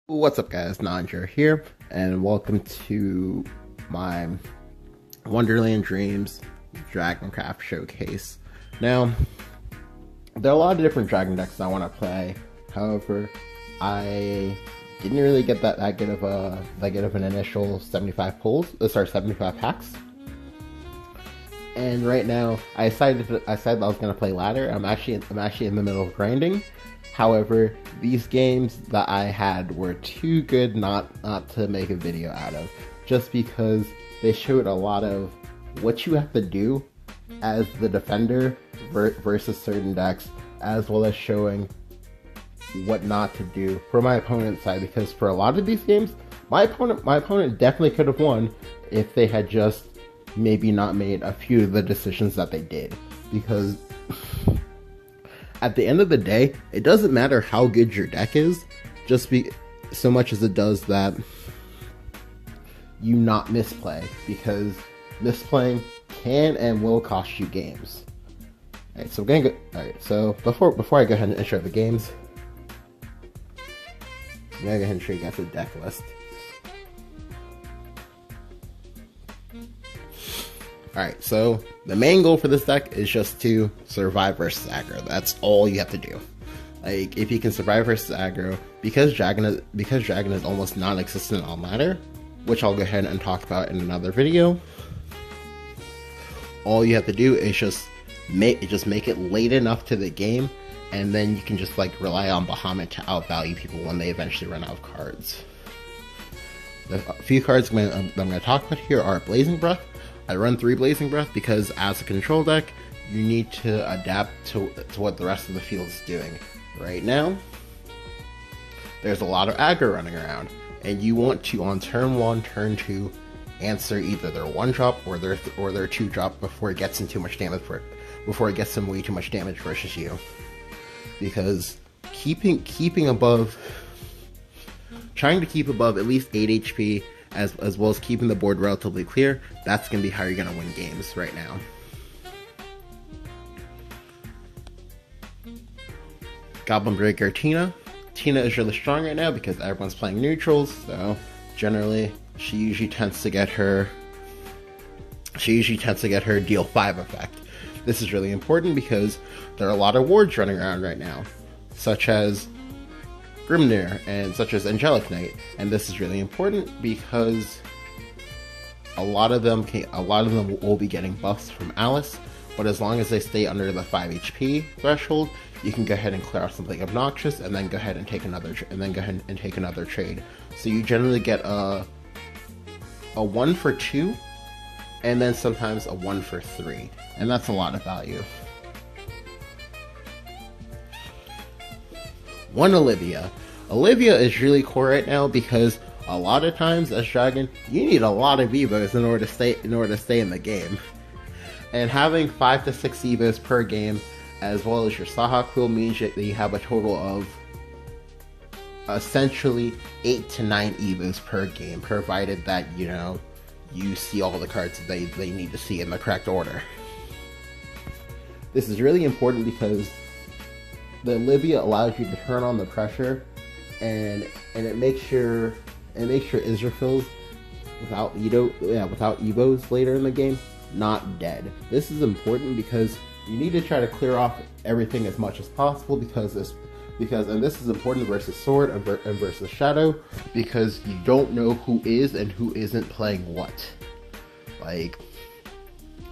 What's up guys, Nandra here, and welcome to my Wonderland Dreams Dragoncraft Showcase. Now, there are a lot of different dragon decks I want to play, however, I didn't really get that good of an initial 75 pulls, 75 packs. And right now, I decided I was going to play ladder. I'm actually in the middle of grinding. However, these games that I had were too good not to make a video out of, just because they showed a lot of what you have to do as the defender versus certain decks, as well as showing what not to do for my opponent's side, because for a lot of these games, my opponent definitely could have won if they had just maybe not made a few of the decisions that they did, because at the end of the day, it doesn't matter how good your deck is, so much as it does that you not misplay, because misplaying can and will cost you games. Alright, so we're gonna go. Alright, so before I go ahead and show the games, I'm gonna go ahead and show you guys the deck list. Alright, so the main goal for this deck is just to survive versus aggro. That's all you have to do. Like, if you can survive versus aggro, because dragon is almost non-existent on ladder, which I'll go ahead and talk about in another video, all you have to do is just make it late enough to the game, and then you can just like rely on Bahamut to outvalue people when they eventually run out of cards. The few cards I'm going to talk about here are Blazing Breath. I run 3 Blazing Breath because as a control deck, you need to adapt to what the rest of the field is doing. Right now, there's a lot of aggro running around, and you want to, on turn 1, turn 2, answer either their 1-drop or their 2-drop before it gets in too much damage before it gets in way too much damage versus you. Because trying to keep above at least 8 HP, as well as keeping the board relatively clear, that's going to be how you're going to win games right now. Goblin Breaker Tina. Tina is really strong right now because everyone's playing neutrals, so generally she usually tends to get her deal 5 effect. This is really important because there are a lot of wards running around right now, such as Grimnir and such as Angelic Knight, and this is really important because a lot of them will be getting buffs from Alice, but as long as they stay under the 5 HP threshold, you can go ahead and clear off something obnoxious and then go ahead and take another trade. So you generally get a 1 for 2 and then sometimes a 1 for 3, and that's a lot of value. One Olivia. Olivia is really cool right now because a lot of times as Dragon, you need a lot of Evos in order to stay in the game. And having 5 to 6 Evos per game, as well as your Sahak Quill, means that you have a total of essentially 8 to 9 Evos per game, provided that, you know, you see all the cards that they need to see in the correct order. This is really important because the Olivia allows you to turn on the pressure, and it makes your Israfils without Evos later in the game not dead. This is important because you need to try to clear off everything as much as possible because this is important versus Sword and versus Shadow, because you don't know who is and who isn't playing what. Like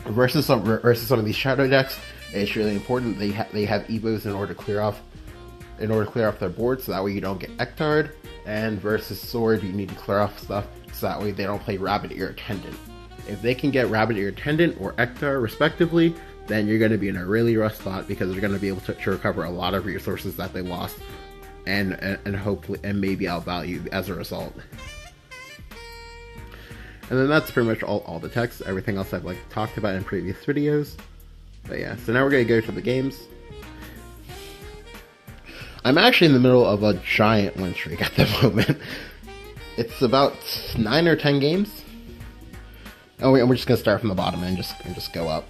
versus some of these Shadow decks, it's really important they have Evos in order to clear off their board, so that way you don't get Ectard. And versus Sword, you need to clear off stuff so that way they don't play Rabbit Ear Attendant. If they can get Rabbit Ear Attendant or Ectard respectively, then you're going to be in a really rough spot because they're going to be able to recover a lot of resources that they lost, and hopefully maybe outvalue as a result. And then that's pretty much all the text. Everything else I've talked about in previous videos. But yeah, so now we're going to go to the games. I'm actually in the middle of a giant win streak at the moment. It's about 9 or 10 games. Oh, and we're just going to start from the bottom and just go up.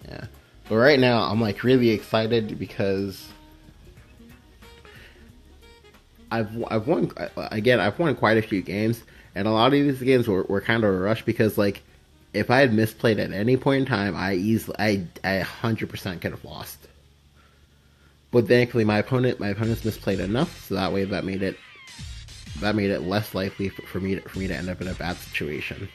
Yeah. But right now, I'm like really excited because I've won again. I've won quite a few games, and a lot of these games were kind of a rush because like if I had misplayed at any point in time, I 100% could have lost. But thankfully, my opponents misplayed enough, so that way that made it less likely for me to end up in a bad situation.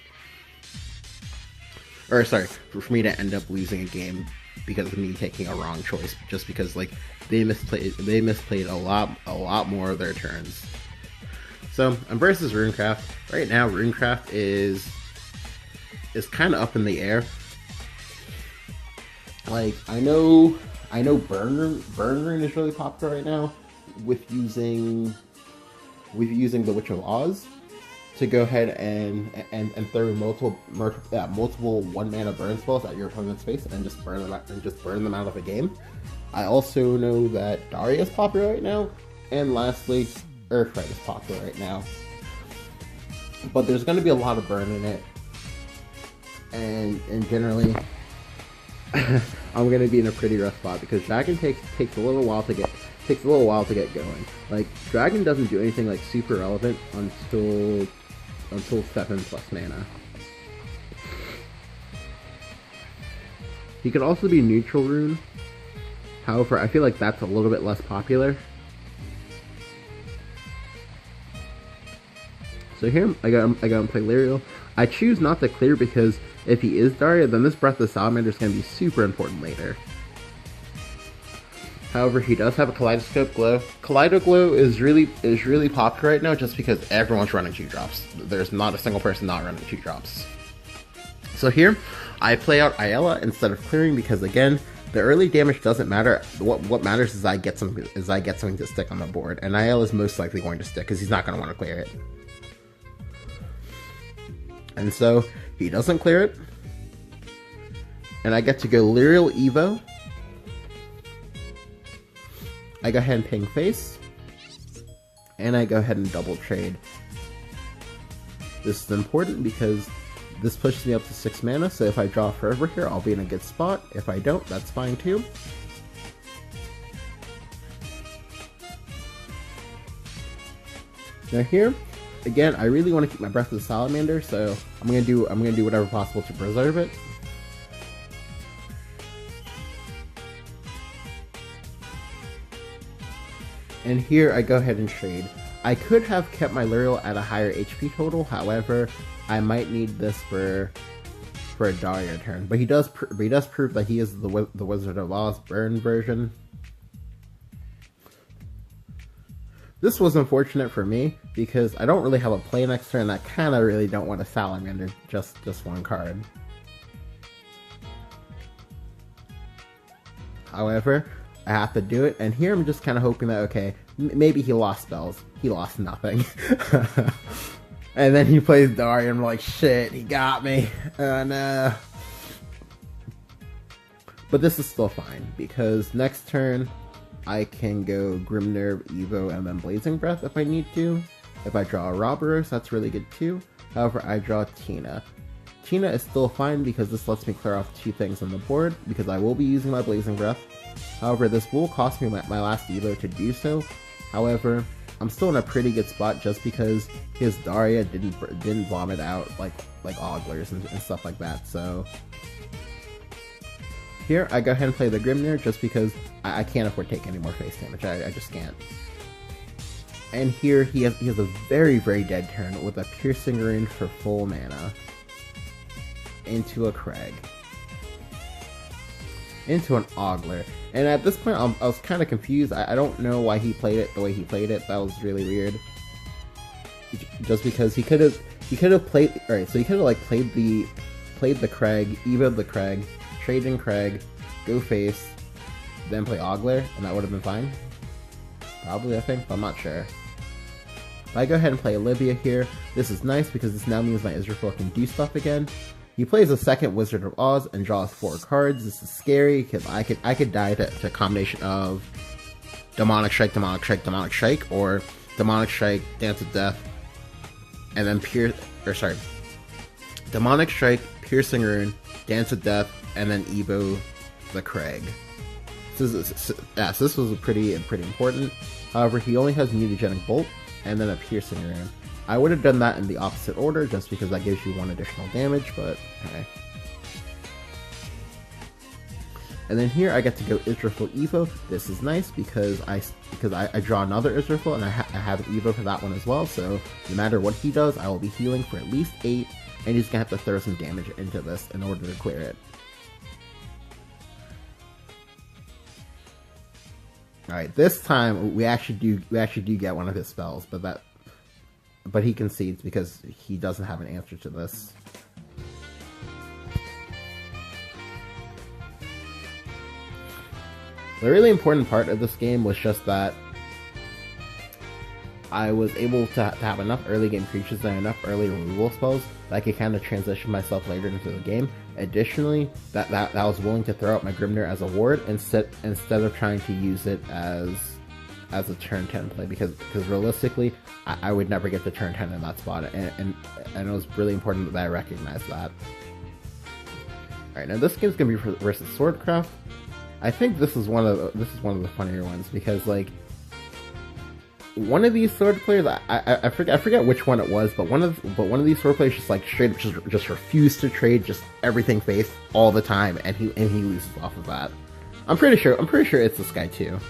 Or sorry, for me to end up losing a game because of me taking a wrong choice, just because like they misplayed a lot more of their turns. So I'm versus Runecraft. Right now Runecraft is kind of up in the air. Like I know Burn Rune is really popular right now with using the Witch of Oz to go ahead and throw multiple 1-mana burn spells at your opponent's face and just burn them out of the game. I also know that Daria is popular right now, and lastly, Earthrise is popular right now. But there's going to be a lot of burn in it, and generally, I'm going to be in a pretty rough spot because Dragon takes a little while to get going. Like Dragon doesn't do anything like super relevant until 7+ mana. He could also be neutral rune. However, I feel like that's a little bit less popular. So here, I got him play Lyriel. I choose not to clear because if he is Daria, then this Breath of Salamander is going to be super important later. However, he does have a Kaleidoscope Glow. Kaleido Glow is really popular right now just because everyone's running 2-drops. There's not a single person not running 2-drops. So here, I play out Ayala instead of clearing because again, the early damage doesn't matter. What matters is I get something to stick on the board, and Ayala is most likely going to stick because he's not going to want to clear it. And so he doesn't clear it, and I get to go Lyriel Evo. I go ahead and ping face, and I go ahead and double trade. This is important because this pushes me up to 6 mana, so if I draw Forever here, I'll be in a good spot. If I don't, that's fine too. Now here, again, I really want to keep my Breath of the Salamander, so I'm gonna do whatever possible to preserve it. And here I go ahead and trade. I could have kept my Lyriel at a higher HP total, however, I might need this for a Daria turn. But he does prove that he is the Wizard of Oz burn version. This was unfortunate for me because I don't really have a play next turn, and I kind of really don't want a Salamander, just one card. However, I have to do it, and here I'm just kind of hoping that, okay, maybe he lost spells. He lost nothing. And then he plays Daria, and I'm like, shit, he got me. No. But this is still fine, because next turn, I can go Grimnerve, Evo, and then Blazing Breath if I need to. If I draw a Roboros, that's really good too. However, I draw Tina. Tina is still fine because this lets me clear off 2 things on the board, because I will be using my Blazing Breath. However, this will cost me my last Evo to do so. However, I'm still in a pretty good spot just because his Daria didn't vomit out like Ogglers and stuff like that. So here I go ahead and play the Grimnir just because I can't afford to take any more face damage. I just can't. And here he has a very dead turn with a Piercing Rune for full mana into a Craig. Into an Ogler. And at this point, I was kind of confused. I don't know why he played it the way he played it. That was really weird. Just because he could have played. All right, so he could have like played the Craig, Evo'd the Craig, trade in Craig, go face, then play Ogler, and that would have been fine. Probably, I think, but I'm not sure. But I go ahead and play Olivia here. This is nice because this now means my Israfil can do stuff again. He plays a second Wizard of Oz and draws 4 cards. This is scary because I could die to a combination of Demonic Strike, Demonic Strike, Demonic Strike, or Demonic Strike, Dance of Death, and then Demonic Strike, Piercing Rune, Dance of Death, and then Evo the Craig. So this was pretty important. However, he only has mutagenic bolt and then a piercing rune. I would have done that in the opposite order just because that gives you 1 additional damage, but okay. And then here I get to go Israfil Evo. This is nice because I draw another Israfil and I have an Evo for that one as well. So no matter what he does, I will be healing for at least 8, and he's gonna have to throw some damage into this in order to clear it. All right, this time we actually do get one of his spells, but he concedes because he doesn't have an answer to this. The really important part of this game was just that I was able to have enough early game creatures and enough early removal spells that I could kind of transition myself later into the game. Additionally, that I was willing to throw out my Grimnir as a ward instead of trying to use it as a turn 10 play, because realistically I would never get to turn 10 in that spot, and it was really important that I recognized that. Alright, now this game's gonna be versus Swordcraft. I think this is one of the funnier ones because like one of these sword players, I forget which one it was, but one of these sword players just like straight just refused to trade just everything face all the time, and he loses off of that. I'm pretty sure it's this guy too.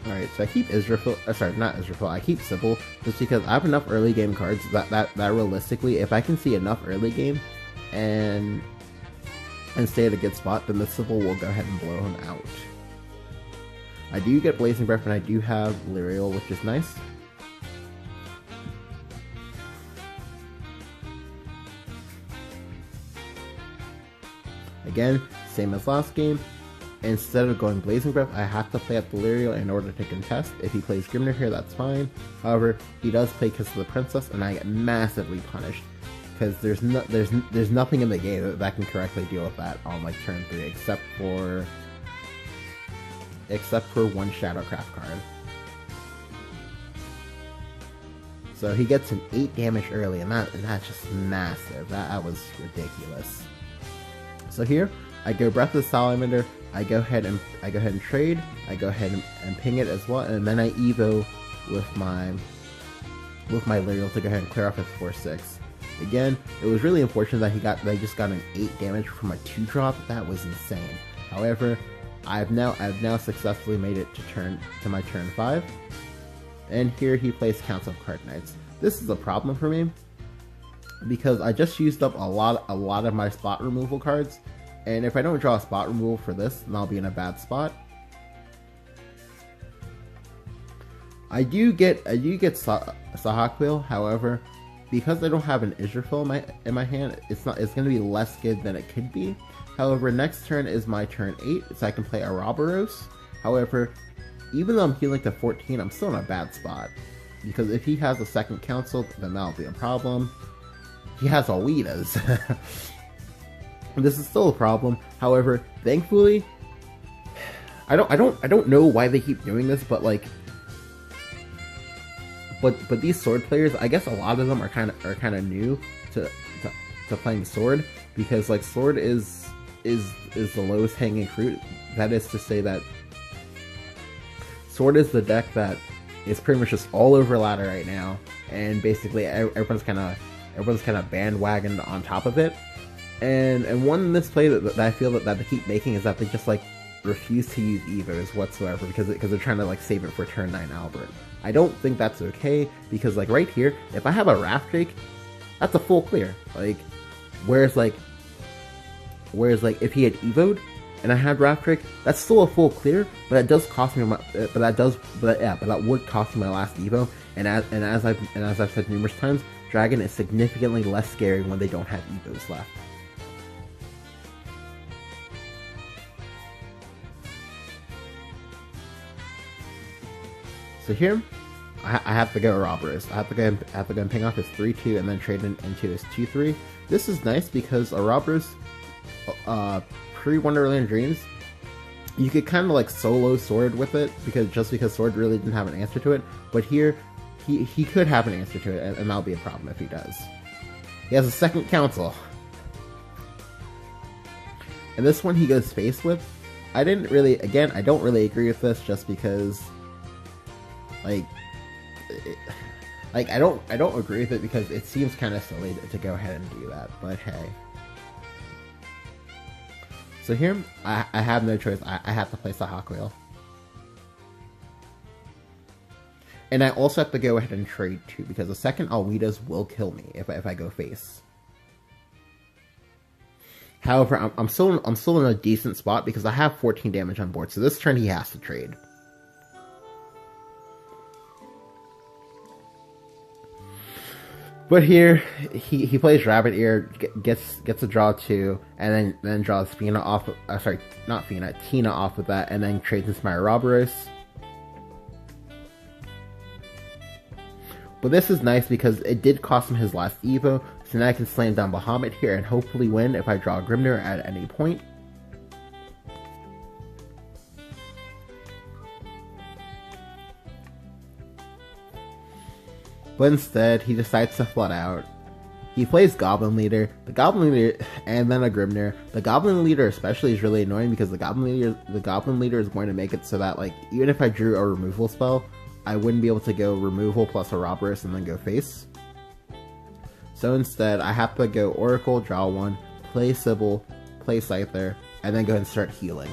Alright, so I keep not Israfil, I keep Sybil, just because I have enough early game cards that realistically, if I can see enough early game and stay at a good spot, then the Sybil will go ahead and blow him out. I do get Blazing Breath and I do have Lyrial, which is nice. Again, same as last game. Instead of going Blazing Breath, I have to play up the Lyrial in order to contest. If he plays Grimnir here, that's fine. However, he does play Kiss of the Princess, and I get massively punished because there's nothing in the game that can correctly deal with that on like turn 3, except for one Shadowcraft card. So he gets an 8 damage early, and that's just massive. That was ridiculous. So here I go Breath of Salamander. I go ahead and trade. I go ahead and ping it as well, and then I Evo with my Lyrial to go ahead and clear off his 4/6. Again, it was really unfortunate that I just got an 8 damage from a 2-drop. That was insane. However, I've now successfully made it to my turn 5, and here he plays Council of Card Knights. This is a problem for me because I just used up a lot of my spot removal cards. And if I don't draw a spot removal for this, then I'll be in a bad spot. I do get Sahakville, however, because I don't have an Israfil in my hand, it's gonna be less good than it could be. However, next turn is my turn 8, so I can play Ouroboros. However, even though I'm healing to 14, I'm still in a bad spot. Because if he has a second council, then that'll be a problem. He has Alwitas. This is still a problem. However, thankfully, I don't know why they keep doing this, but like, but these sword players, I guess a lot of them are kind of new to playing sword, because like sword is the lowest hanging fruit. That is to say that sword is the deck that is pretty much just all over ladder right now, and basically everyone's kind of bandwagoned on top of it. And one misplay that I feel that they keep making is that they just like refuse to use Evos whatsoever because they're trying to like save it for turn 9 Albert. I don't think that's okay, because like right here, if I have a Wrath Drake, that's a full clear. Like whereas like if he had Evo'd and I had Wrath Drake, that's still a full clear, but it does cost me that would cost me my last Evo. And as I've said numerous times, Dragon is significantly less scary when they don't have Evos left. So here, I have to go Ouroboros. I have to go and ping off his 3/2 and then trade into his 2/3. This is nice because Ouroboros, pre-Wonderland Dreams, You could kind of like solo Sword with it, because Sword really didn't have an answer to it. But here, he could have an answer to it, and that'll be a problem if he does. He has a second Council. And this one he goes face with. I don't really agree with this, just because, like I don't agree with it because it seems kind of silly to go ahead and do that, but hey. So here, I have no choice. I have to place a Hawk Wheel. And I also have to go ahead and trade too, because the second Alwidas will kill me if I go face. However, I'm still in a decent spot because I have 14 damage on board, so this turn he has to trade. But here, he plays Rabbit Ear, gets a draw 2, and then draws Fina off. Sorry, not Fina, Tina off with that, and then trades into my Ouroboros. But this is nice because it did cost him his last Evo, so now I can slam down Bahamut here and hopefully win if I draw Grimnir at any point. But instead, he decides to flood out. He plays Goblin Leader, and then a Grimnir. The Goblin Leader especially is really annoying because the Goblin Leader is going to make it so that, like, even if I drew a removal spell, I wouldn't be able to go removal plus a Ouroboros and then go face. So instead, I have to go Oracle, draw 1, play Sybil, play Scyther, and then go ahead and start healing.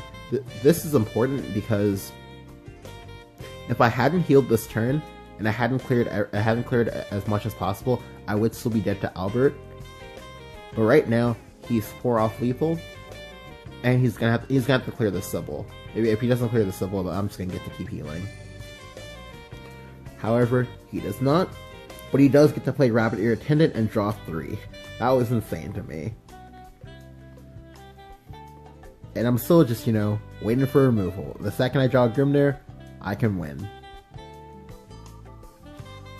This is important because if I hadn't healed this turn, and I hadn't cleared as much as possible, I would still be dead to Albert. But right now, he's 4 off lethal, and he's gonna have to clear the Sybil. If he doesn't clear the Sybil, I'm just gonna get to keep healing. However, he does not, but he does get to play Rabbit Ear Attendant and draw 3. That was insane to me. And I'm still just, waiting for removal. The second I draw Grimnir, I can win.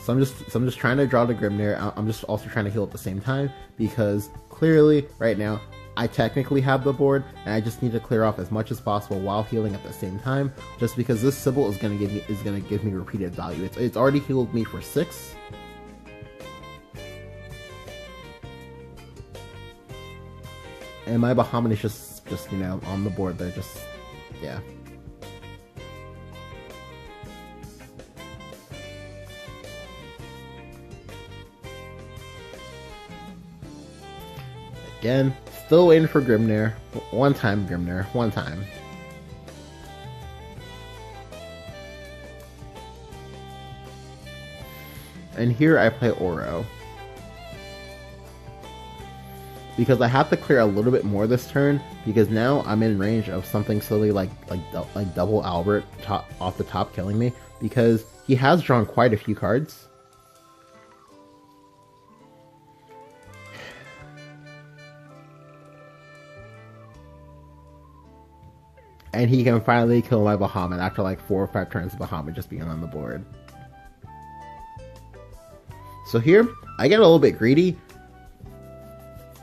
So I'm just trying to draw the Grimnir. I'm just also trying to heal at the same time, because clearly, right now, I technically have the board, and I just need to clear off as much as possible while healing at the same time, just because this Sybil is gonna give me repeated value. It's already healed me for 6. And my Bahamut is just on the board there, yeah. Again, still waiting for Grimnir. One time, Grimnir. One time. And here I play Oro. Because I have to clear a little bit more this turn, because now I'm in range of something silly like double Albert off the top killing me, because he has drawn quite a few cards. And he can finally kill my Bahamut after like 4 or 5 turns of Bahamut just being on the board. So here, I get a little bit greedy.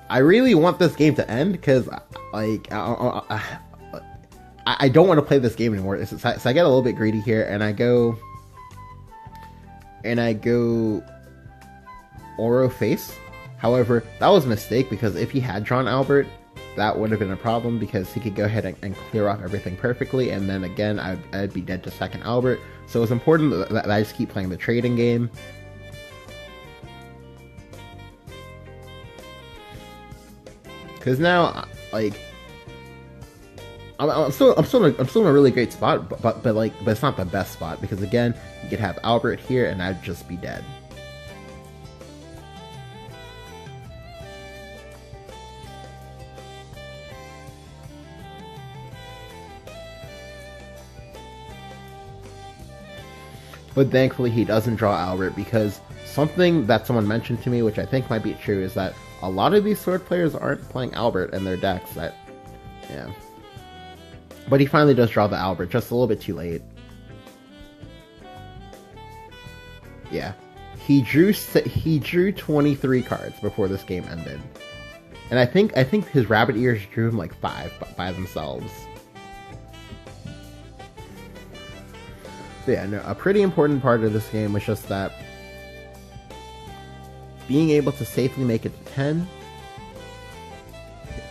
I really want this game to end, because like I don't want to play this game anymore. So I get a little bit greedy here, and I go Oro face. However, that was a mistake, because if he had drawn Albert, that would have been a problem, because he could go ahead and clear off everything perfectly, and then again I'd be dead to second Albert. So it's important that I just keep playing the trading game. Because now, like, I'm still in a really great spot, but it's not the best spot, because again, you could have Albert here and I'd just be dead. But thankfully he doesn't draw Albert, because something that someone mentioned to me, which I think might be true, is that a lot of these Sword players aren't playing Albert in their decks. Yeah. But he finally does draw the Albert, just a little bit too late. Yeah. He drew 23 cards before this game ended. And I think his Rabbit Ears drew him like 5 by themselves. But yeah, no, a pretty important part of this game was just that being able to safely make it to 10,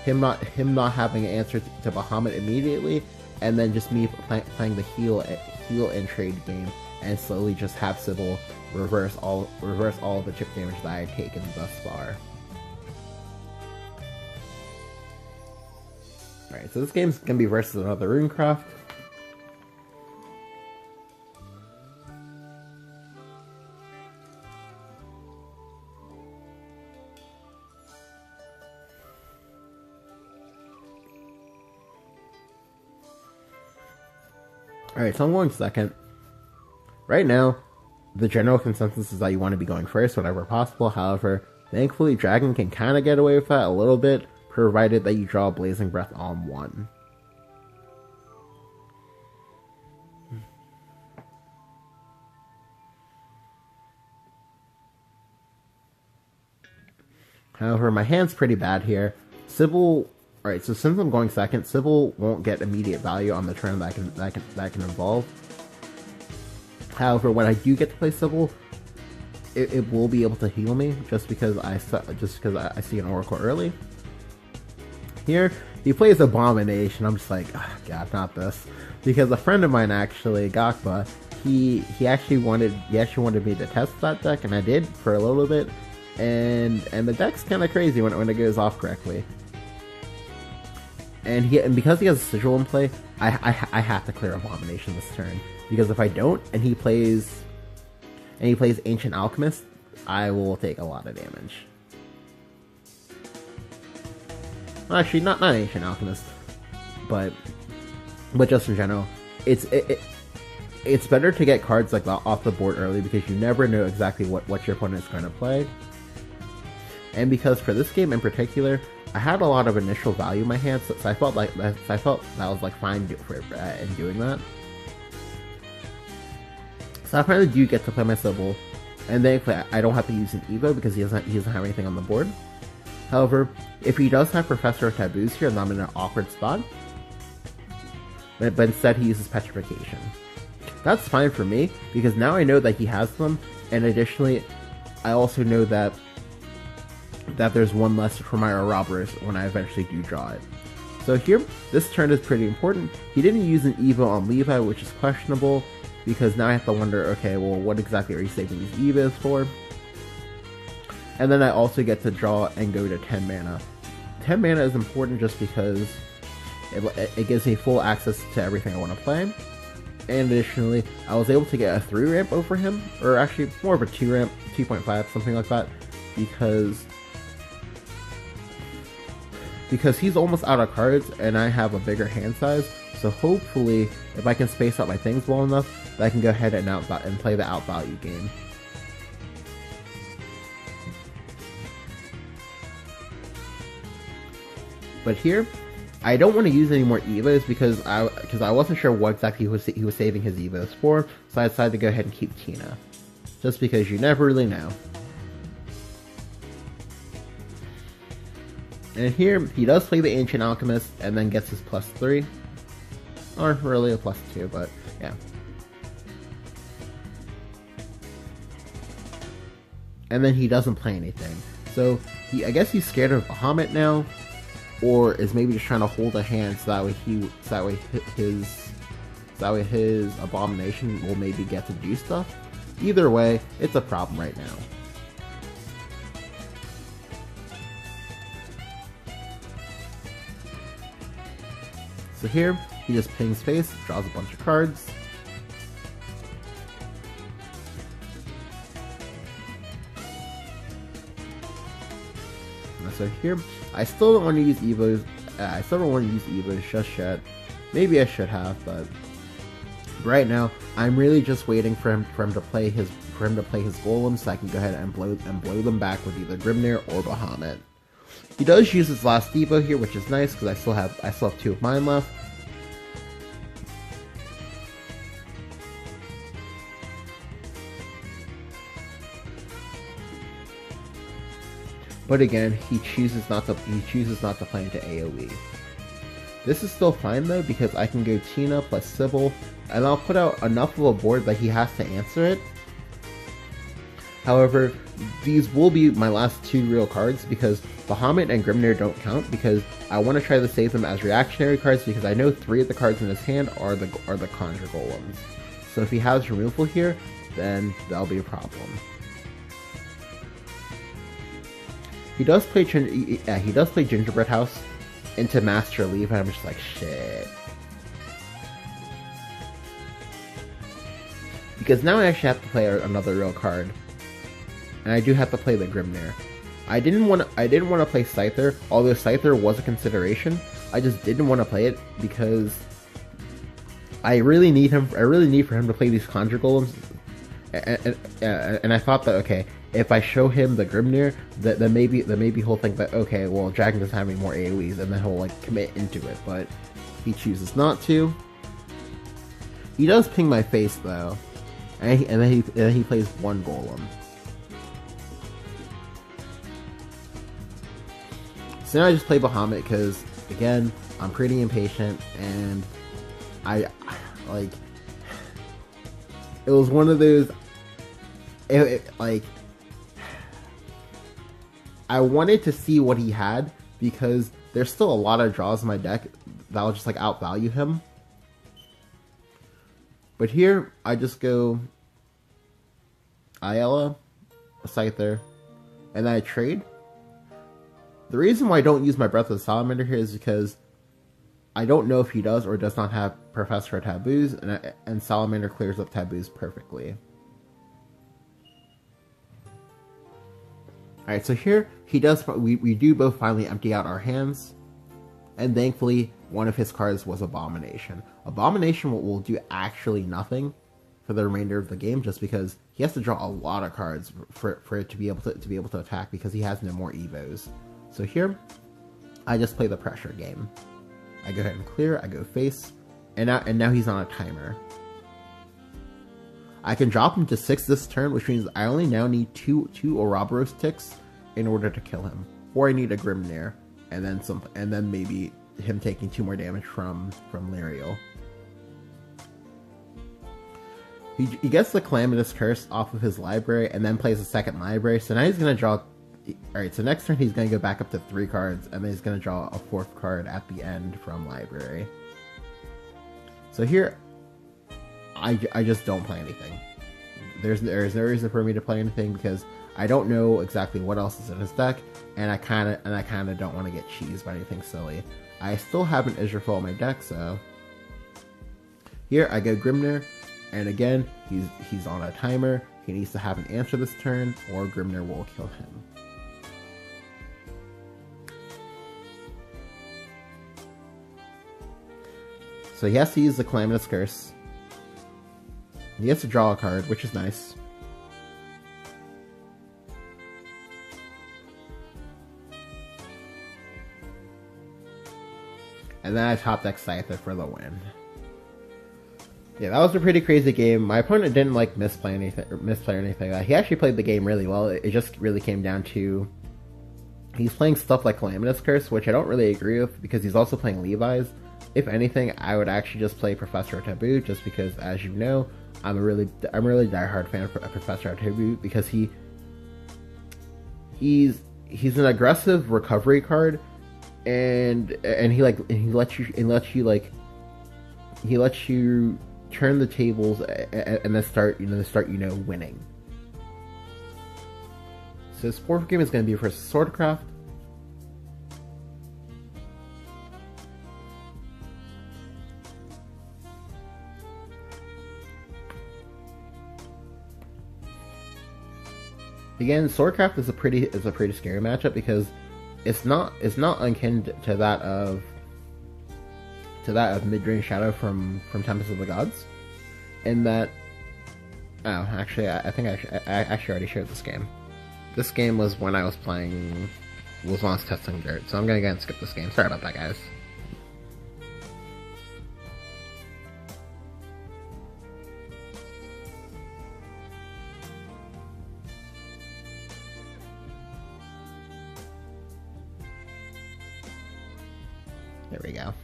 him not having an answer to Bahamut immediately, and then just me playing the heal and trade game, and slowly just have Sybil reverse all of the chip damage that I had taken thus far. Alright, so this game's gonna be versus another Runecraft. Alright, so I'm going second. Right now, the general consensus is that you want to be going first whenever possible. However, thankfully, Dragon can kind of get away with that a little bit, provided that you draw Blazing Breath on 1. However, my hand's pretty bad here. Sybil... Alright, so since I'm going second, Sybil won't get immediate value on the turn that can evolve. However, when I do get to play Sybil, it will be able to heal me just because I see an Oracle early. Here, he plays Abomination. I'm just like, oh, God, not this, because a friend of mine actually, Gakba, he actually wanted me to test that deck, and I did for a little bit, and the deck's kind of crazy when it goes off correctly. And because he has a Sigil in play, I have to clear Abomination this turn, because if I don't, and he plays Ancient Alchemist, I will take a lot of damage. Well, actually, not Ancient Alchemist, but just in general, it's better to get cards like that off the board early, because you never know exactly what your opponent is going to play. And because for this game in particular, I had a lot of initial value in my hand, so I felt that was like fine in doing that. So I finally do get to play my Sybil, and thankfully I don't have to use an Evo because he doesn't have anything on the board. However, if he does have Professor of Taboos here, then I'm in an awkward spot. But instead he uses Petrification. That's fine for me, because now I know that he has them, and additionally, I also know that there's one less for my Ouroboros when I eventually do draw it. So here, this turn is pretty important. He didn't use an Evo on Levi, which is questionable, because now I have to wonder, okay, well, what exactly are you saving these Evos for? And then I also get to draw and go to 10 mana. 10 mana is important just because it gives me full access to everything I want to play. And additionally, I was able to get a 3 ramp over him, or actually more of a 2 ramp, 2.5, something like that, because he's almost out of cards and I have a bigger hand size. So hopefully, if I can space out my things well enough, that I can go ahead and play the outvalue game. But here, I don't want to use any more Evos because I wasn't sure what exactly he was saving his Evos for, so I decided to go ahead and keep Tina. Just because you never really know. And here, he does play the Ancient Alchemist, and then gets his +3. Or really a +2, but yeah. And then he doesn't play anything. So, I guess he's scared of Bahamut now, or is maybe just trying to hold a hand so that way his Abomination will maybe get to do stuff. Either way, it's a problem right now. So here, he just pings face, draws a bunch of cards. So here, I still don't want to use Evos. Just yet. Maybe I should have, but right now, I'm really just waiting for him to play his golems, so I can go ahead and blow them back with either Grimnir or Bahamut. He does use his last Evo here, which is nice because I still have 2 of mine left. But again, he chooses not to play into AoE. This is still fine though, because I can go Tina plus Sybil, and I'll put out enough of a board that he has to answer it. However, these will be my last 2 real cards, because Bahamut and Grimnir don't count, because I want to try to save them as reactionary cards, because I know 3 of the cards in his hand are the Conjure Golems. So if he has removal here, then that'll be a problem. He does play Gingerbread House into Master Leave, and I'm just like, shit. Because now I actually have to play another real card. And I do have to play the Grimnir. I didn't want to play Scyther, although Scyther was a consideration. I just didn't want to play it because I really need him. I really need for him to play these Conjure Golems, and I thought that, okay, if I show him the Grimnir, then maybe he'll think that, okay, well, Dragon doesn't have any more AoEs, and then he'll like commit into it. But he chooses not to. He does ping my face though, and then he plays 1 Golem. So now I just play Bahamut because, again, I'm pretty impatient, and it was one of those, I wanted to see what he had, because there's still a lot of draws in my deck that'll just, like, outvalue him. But here, I just go Ayala, a Scyther, and then I trade. The reason why I don't use my Breath of the Salamander here is because I don't know if he does or does not have Professor of Taboos, and Salamander clears up Taboos perfectly. Alright, so here, he does. We do both finally empty out our hands, and thankfully, one of his cards was Abomination. Abomination will do actually nothing for the remainder of the game, just because he has to draw a lot of cards for it to be able to attack, because he has no more Evos. So here, I just play the pressure game. I go ahead and clear, I go face, and now he's on a timer. I can drop him to 6 this turn, which means I only now need two Ouroboros ticks in order to kill him. Or I need a Grimnir, and then maybe him taking 2 more damage from Lariel. He gets the Calamitous Curse off of his library, and then plays a second library, so now he's going to draw. Alright, so next turn he's going to go back up to 3 cards, and then he's going to draw a 4th card at the end from library. So here, I just don't play anything. There's no reason for me to play anything, because I don't know exactly what else is in his deck, and I kind of don't want to get cheesed by anything silly. I still have an Israfel in my deck, so here I go Grimnir, and again, he's on a timer. He needs to have an answer this turn, or Grimnir will kill him. So he has to use the Calamitous Curse. He has to draw a card, which is nice. And then I top deck Scyther for the win. Yeah, that was a pretty crazy game. My opponent didn't like misplay or anything. He actually played the game really well. It just really came down to he's playing stuff like Calamitous Curse, which I don't really agree with, because he's also playing Levi's. If anything, I would actually just play Professor of Taboo, just because, as you know, I'm a really diehard fan of Professor of Taboo, because he's an aggressive recovery card, and he lets you turn the tables and then start winning. So this 4th game is going to be for Swordcraft. Again, Swordcraft is a pretty scary matchup, because it's not unkin to that of Mid-Range Shadow from Tempest of the Gods, in that. Oh, actually, I think I actually already shared this game. This game was when I was testing Dirt, so I'm gonna go and skip this game. Sorry about that, guys. There we go.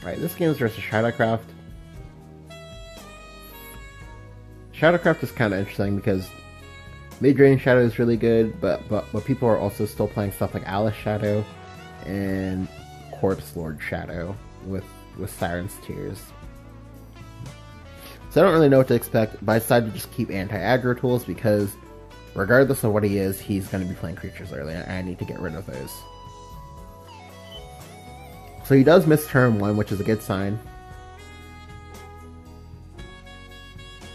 Alright, this game is versus Shadowcraft. Shadowcraft is kind of interesting because mid-range Shadow is really good, but people are also still playing stuff like Alice Shadow and Corpse Lord Shadow with Siren's Tears. So I don't really know what to expect, but I decided to just keep anti-aggro tools because regardless of what he is, he's going to be playing creatures early, and I need to get rid of those. So he does miss turn 1, which is a good sign.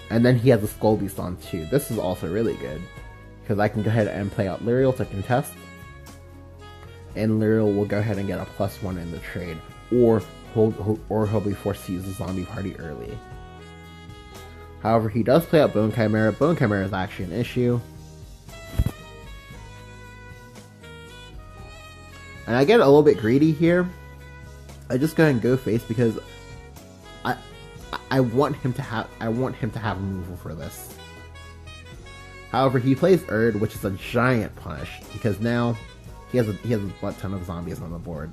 And then he has a Skull Beast on 2. This is also really good, because I can go ahead and play out Lyriel to contest, and Lyriel will go ahead and get a +1 in the trade, or he'll be forced to use the zombie party early. However, he does play out Bone Chimera. Bone Chimera is actually an issue. And I get a little bit greedy here. I just go ahead and go face because I want him to have removal for this. However, he plays Erd, which is a giant punish because now he has a butt ton of zombies on the board.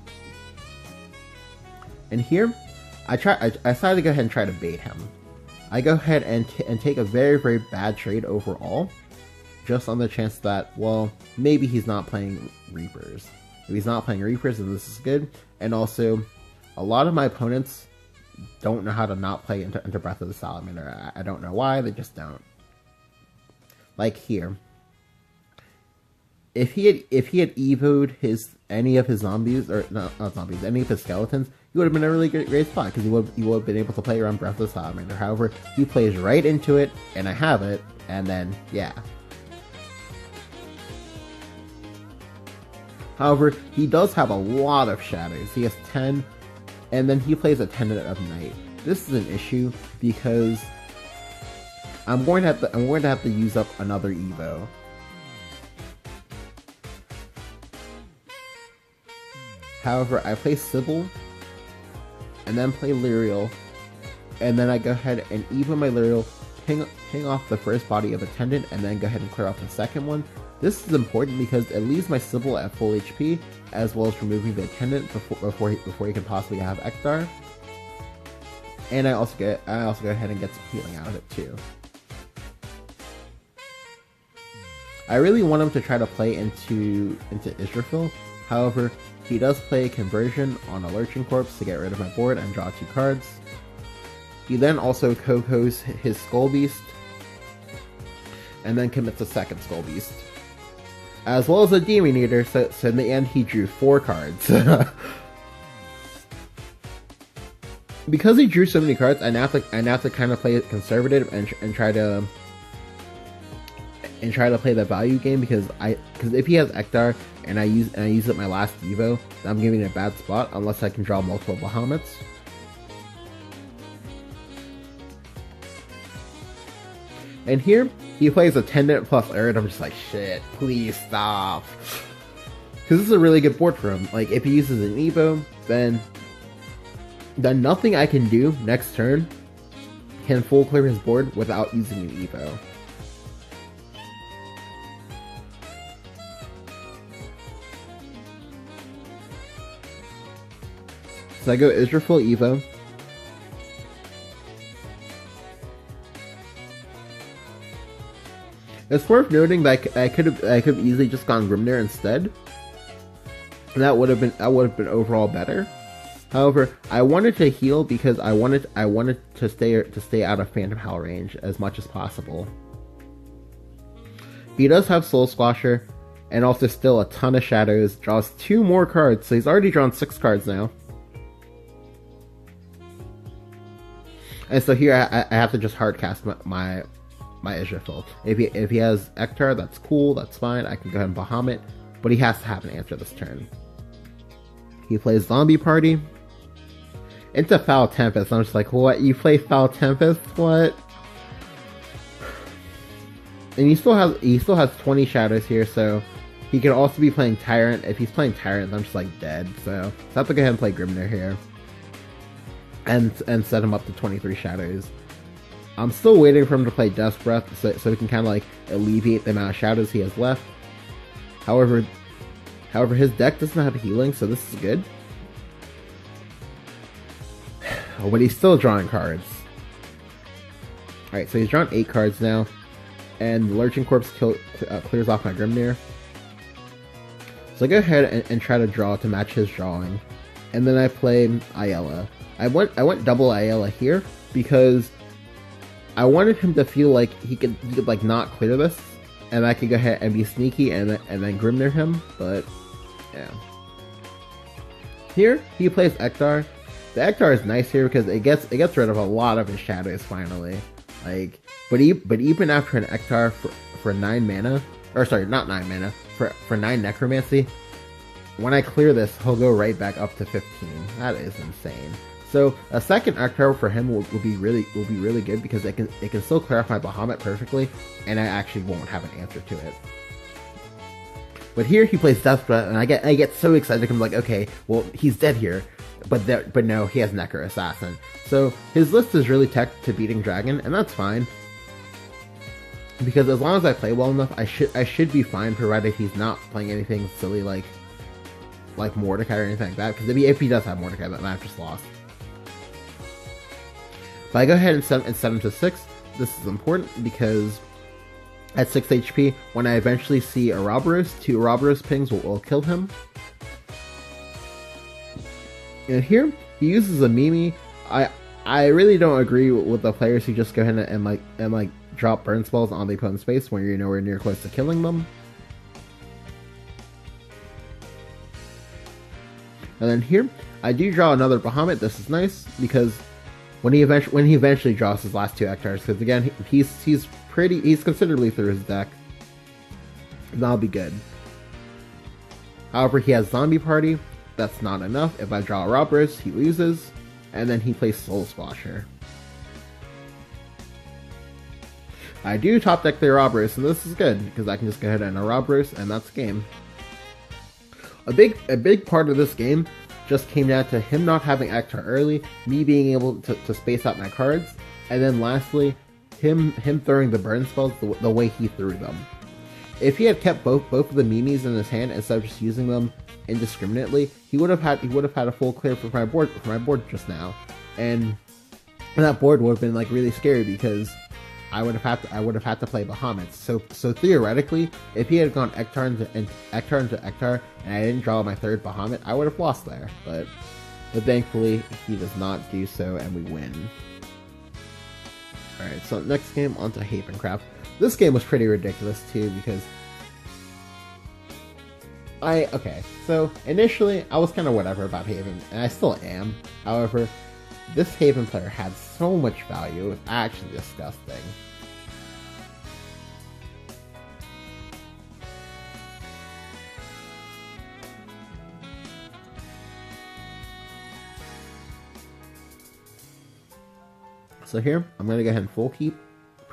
And here, I decided to go ahead and try to bait him. I go ahead and take a very, very bad trade overall, just on the chance that, well, maybe he's not playing Reapers. If he's not playing Reapers, then this is good. And also, a lot of my opponents don't know how to not play into Breath of the Salamander. I don't know why, they just don't. Like here. If he had evoed any of his zombies, or not zombies, any of his skeletons, he would have been a really great spot, because he would have been able to play around Breath of the Salamander. However, he plays right into it, and I have it, and then, yeah. However, he does have a lot of shadows. He has 10, and then he plays a Attendant of Night. This is an issue because I'm going to have to use up another Evo. However, I play Sybil, and then play Lyriel, and then I go ahead and Evo my Lyriel, ping off the first body of Attendant, and then go ahead and clear off the second one. This is important because it leaves my Sybil at full HP, as well as removing the Attendant before he can possibly have Ekdar. And I also go ahead and get some healing out of it too. I really want him to try to play into Israfil. However, he does play Conversion on a Lurching Corpse to get rid of my board and draw 2 cards. He then also Coco's his Skull Beast, and then commits a second Skull Beast, as well as a Demon Eater, so in the end he drew 4 cards. Because he drew so many cards, I now have to kind of play it conservative and try to play the value game, because if he has Ekdar and I use up my last Evo, then I'm giving it a bad spot unless I can draw multiple Bahamut's. And here, he plays Attendant plus Erd. I'm just like, shit, please stop. Because this is a really good board for him. Like, if he uses an Evo, then nothing I can do next turn can full clear his board without using an Evo. So I go Israfil Evo. It's worth noting that I could have easily just gone Grimnir instead. And that would have been overall better. However, I wanted to heal because I wanted to stay out of Phantom Howl range as much as possible. He does have Soul Squasher, and also still a ton of shadows. Draws 2 more cards, so he's already drawn 6 cards now. And so here I have to just hardcast my Israfil. If he has Ekdar, that's cool, that's fine. I can go ahead and Bahamut, but he has to have an answer this turn. He plays Zombie Party into Foul Tempest. I'm just like, what? You play Foul Tempest? What? And he still has 20 shadows here, so he can also be playing Tyrant. If he's playing Tyrant, I'm just like dead. So I have to go ahead and play Grimnir here. And set him up to 23 shadows. I'm still waiting for him to play Death Breath so he can kind of like alleviate the amount of shadows he has left. However, his deck doesn't have healing, so this is good. but he's still drawing cards. Alright, so he's drawn 8 cards now, and the Lurching Corpse clears off my Grimnir. So I go ahead and try to draw to match his drawing, and then I play Ayala. I went double Ayala here because I wanted him to feel like he could like not clear this, and I could go ahead and be sneaky and then Grimnir him. But yeah, here he plays Ektar. The Ektar is nice here because it gets rid of a lot of his shadows finally. Like, but even after an Ektar for 9 mana, or sorry, not 9 mana, for 9 necromancy, when I clear this, he'll go right back up to 15. That is insane. So a second Ektar for him will be really good because it can still clear off my Bahamut perfectly, and I actually won't have an answer to it. But here he plays Death Breath, and I get so excited. I'm like, okay, well he's dead here, but no, he has Necro Assassin. So his list is really tech to beating Dragon, and that's fine. Because as long as I play well enough, I should be fine, provided he's not playing anything silly like Mordecai or anything like that. Because if he does have Mordecai, then I've just lost. But I go ahead and set him to 6. This is important because at 6 HP, when I eventually see Ouroboros, 2 Ouroboros pings will kill him. And here, he uses a Mimi. I really don't agree with the players who just go ahead and drop burn spells on the opponent's face when you're nowhere near close to killing them. And then here, I do draw another Bahamut. This is nice because when he eventually draws his last 2 Ektars, because again he's considerably through his deck, that'll be good. However, he has Zombie Party. That's not enough. If I draw Ouroboros, he loses, and then he plays Soul Splasher. I do top deck the Ouroboros, and this is good because I can just go ahead and Ouroboros, and that's game. A big part of this game just came down to him not having Ektar early, me being able to space out my cards, and then lastly, him throwing the burn spells the way he threw them. If he had kept both of the Mimis in his hand instead of just using them indiscriminately, he would have had a full clear for my board just now, and that board would have been like really scary because I would have had to play Bahamut. So theoretically, if he had gone Ektar into Ektar and I didn't draw my 3rd Bahamut, I would have lost there. But thankfully, he does not do so, and we win. Alright, so next game, onto Havencraft. This game was pretty ridiculous too because so initially I was kind of whatever about Haven, and I still am. However, this Haven player had so much value, it was actually disgusting. So here, I'm going to go ahead and full keep.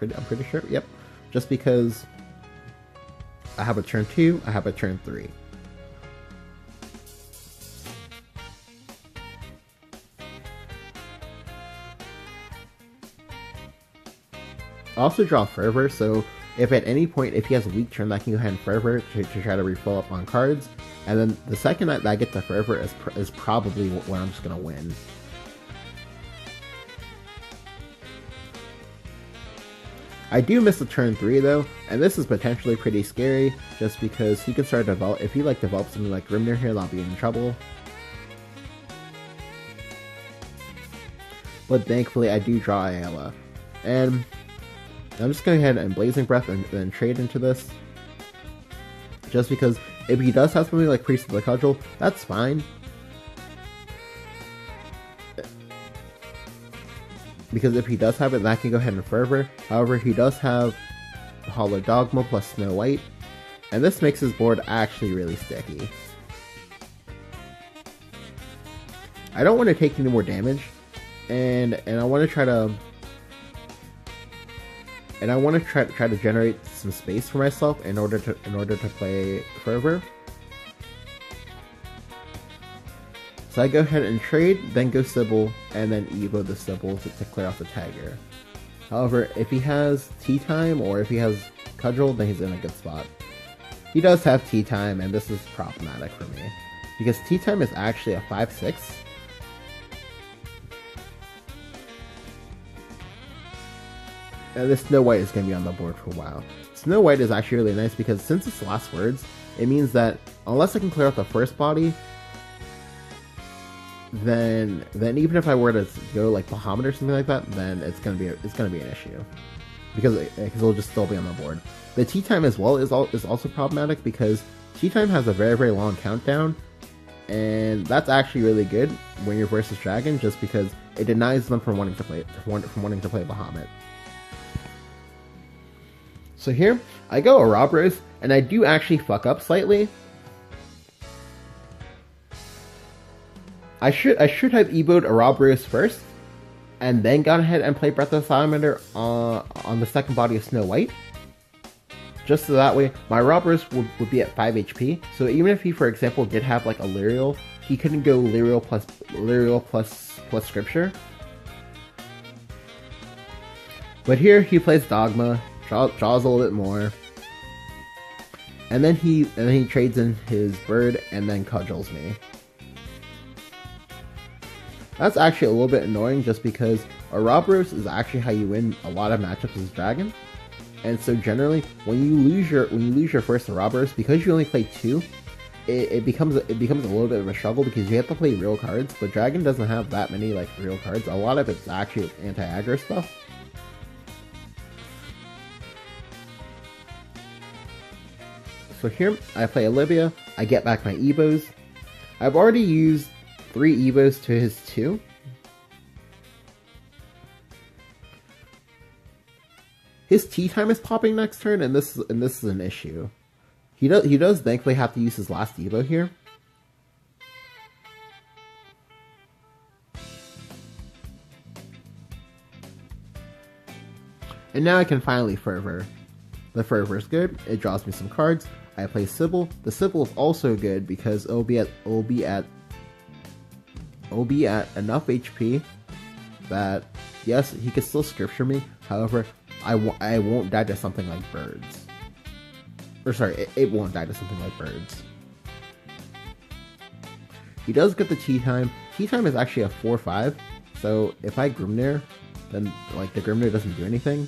I'm pretty sure, yep. Just because I have a turn 2, I have a turn 3. I also draw Fervor, so if at any point, if he has a weak turn, I can go ahead and Fervor to try to refill up on cards. And then the second that I get the Fervor is probably when I'm just going to win. I do miss the turn 3 though, and this is potentially pretty scary, just because he can start to develop, if he develops something like Grimnir here, I'll be in trouble. But thankfully I do draw Ayala. And I'm just going ahead and Blazing Breath and then trade into this. Just because if he does have something like Priest of the Cudgel, that's fine. Because if he does have it, then I can go ahead and Fervor. However, he does have Hollow Dogma plus Snow White, and this makes his board actually really sticky. I don't want to take any more damage, and I want to try to try to generate some space for myself in order to play Fervor. So I go ahead and trade, then go Sybil, and then Evo the Sybil to clear off the Tiger. However, if he has Tea Time or if he has Cudgel, then he's in a good spot. He does have Tea Time, and this is problematic for me. Because Tea Time is actually a 5/6. this Snow White is going to be on the board for a while. Snow White is actually really nice because since it's last words, it means that unless I can clear out the first body, then even if I were to go like Bahamut or something like that, then it's gonna be an issue because it'll just still be on the board. The tea time as well is also problematic because tea time has a very long countdown, and that's actually really good when you're versus dragon, just because it denies them from wanting to play Bahamut. So here I go Ouroboros, and I do actually fuck up slightly. I should have Evo'd Ouroboros first, and then gone ahead and played Breath of the Salamander on the second body of Snow White. Just so that way, my Ouroboros would be at 5 HP, so even if he, for example, did have like a Lyrial, he couldn't go Lyrial plus Scripture. But here, he plays Dogma, draws a little bit more, and then he trades in his bird, and then cudgels me. That's actually a little bit annoying just because Ouroboros is actually how you win a lot of matchups as Dragon. And so generally, when you lose your first Ouroboros, because you only play 2, it becomes a little bit of a struggle because you have to play real cards, but Dragon doesn't have that many like real cards. A lot of it's actually anti-aggro stuff. So here, I play Olivia, I get back my Evos. I've already used 3 Evos to his 2. His tea time is popping next turn, and this is an issue. He does thankfully have to use his last Evo here. And now I can finally Fervor. The Fervor is good, it draws me some cards. I play Sybil. The Sybil is also good because it'll be at enough HP that, yes, he can still Scripture me, however, I won't die to something like birds. Or sorry, it won't die to something like birds. He does get the tea time. Tea time is actually a 4/5, so if I Grimnir, then like the Grimnir doesn't do anything.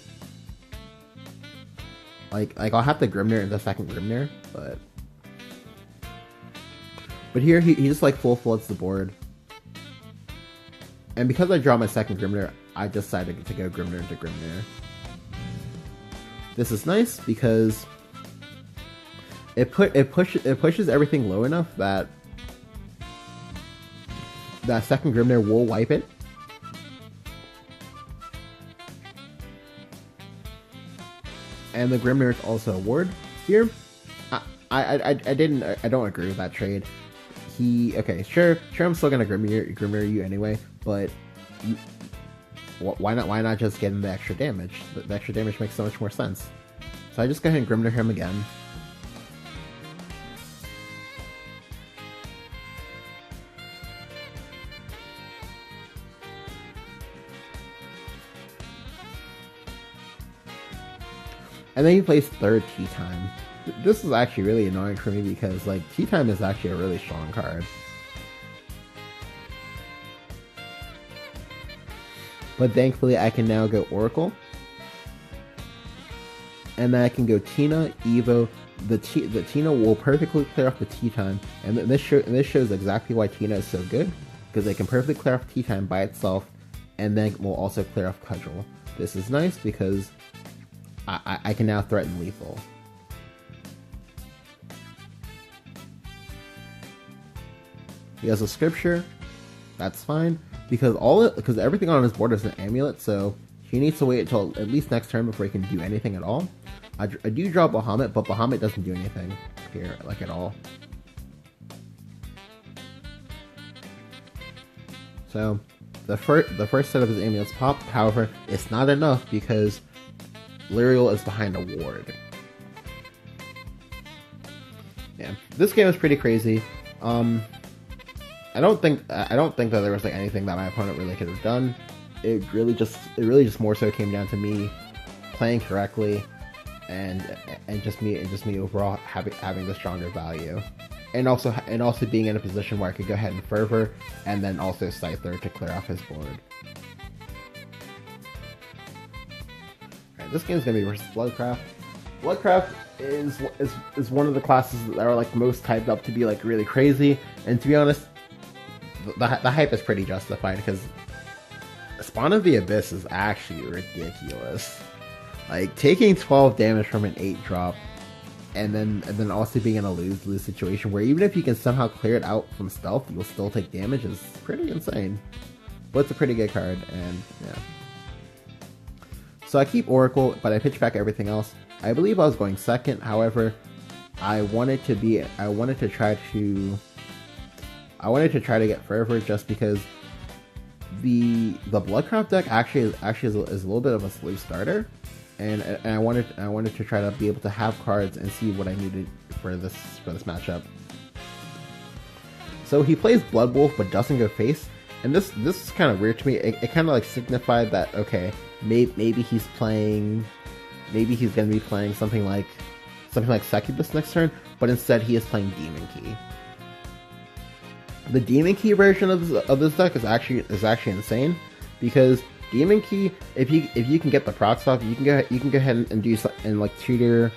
Like I'll have to Grimnir in the second Grimnir, but here he just like full floods the board. And because I draw my second Grimnir, I decided to go Grimnir into Grimnir. This is nice because it pushes everything low enough that that second Grimnir will wipe it. And the Grimnir is also a ward here. I don't agree with that trade. Okay, sure, I'm still gonna Grimnir you anyway, but why not just get him the extra damage? The extra damage makes so much more sense. So I just go ahead and Grimnir him again. And then he plays third Tea Time. This is actually really annoying for me because like Tea Time is actually a really strong card. But thankfully I can now go Oracle. And then I can go Tina, Evo. The Tina will perfectly clear off the Tea Time. And this shows exactly why Tina is so good. Because they can perfectly clear off Tea Time by itself. And then will also clear off Cudgel. This is nice because I can now threaten lethal. He has a Scripture. That's fine. Because everything on his board is an amulet, so he needs to wait until at least next turn before he can do anything at all. I do draw Bahamut, but Bahamut doesn't do anything here, like at all. So the first set of his amulets pop. However, it's not enough because Lyrial is behind a ward. Yeah, this game is pretty crazy. I don't think that there was like anything that my opponent really could have done. It really just more so came down to me playing correctly, and just me overall having the stronger value, and also being in a position where I could go ahead and Fervor and then also Scyther to clear off his board. this game's gonna be versus Bloodcraft. Bloodcraft is one of the classes that are like most hyped up to be like really crazy, and to be honest, the hype is pretty justified because Spawn of the Abyss is actually ridiculous. Like taking 12 damage from an 8 drop, and then also being in a lose situation where even if you can somehow clear it out from stealth, you'll still take damage is pretty insane. But it's a pretty good card, and yeah. So I keep Oracle, but I pitch back everything else. I believe I was going second. However, I wanted to try to get Fervor just because the Bloodcraft deck actually is a little bit of a slow starter, and I wanted to try to be able to have cards and see what I needed for this matchup. So he plays Blood Wolf but doesn't go face, and this is kind of weird to me. It kind of like signified that okay, maybe he's gonna be playing something like Succubus next turn, but instead he is playing Demon Key. The Demon Key version of this deck is actually insane, because Demon Key, if you can get the procs off, you can go ahead and do and like tutor.